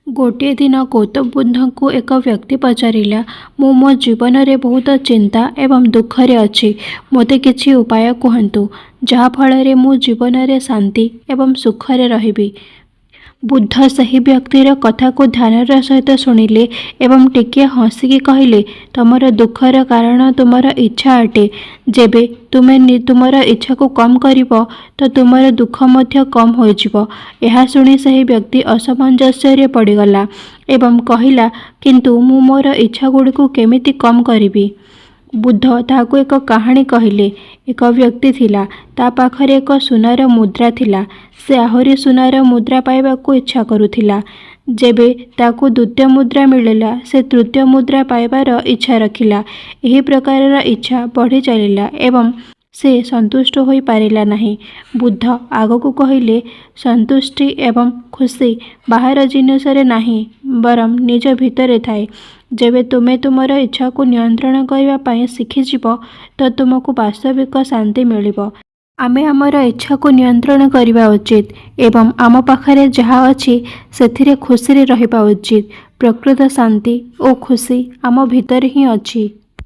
गोटे दिन गौतम बुद्ध को एक व्यक्ति पचारिला मु मो जीवन में बहुत चिंता एवं दुखरे अच्छी मोते किछि उपाय कहतु जहा फल मु जीवन में शांति एवं सुखरे रहिबी। बुद्ध सही व्यक्तिर कथा को ध्यानर सहित शुणिले एवं टिके हसिकी कहले तुमर दुखर कारण तुमर इच्छा अटे। जेबे तुमे तुमर इच्छा को कम करिवो तो तुमर दुख मध्य कम होइजिवो। यह शुणी सही व्यक्ति असमंजस्य पड़गला एवं कहला किंतु मु मोर इच्छा गुड़ी को केमिति कम करिवि। बुद्ध ताको एक कहानी कहले। एक व्यक्ति थिला ता पाखरे एक सुनार मुद्रा थिला। से आहुरी सुनार मुद्रा पाइबा को इच्छा करुथिला। जेबे ताको द्वितीय मुद्रा मिलला से तृतीय मुद्रा पाइबार इच्छा रखिला। एही प्रकार इच्छा बढ़ी चलिला एवं से संतुष्ट होई पारिला नहीं। बुद्ध आगको कहले संतुष्टि एवं खुशी बाहर जिनसरे नहीं बरम निज भितरे थाए। जेबे तुमे तुमर इच्छा को नियंत्रण करबा पई शिखिजिवो तो तुमको वास्तविक शांति मिलिबो। आमे आमर इच्छा को नियंत्रण करबा उचित एवं आम पाखरे जहा अछि सेथिरे खुशी रे रहिबा उचित। प्रकृत शांति और खुशी आम भितर ही अछि।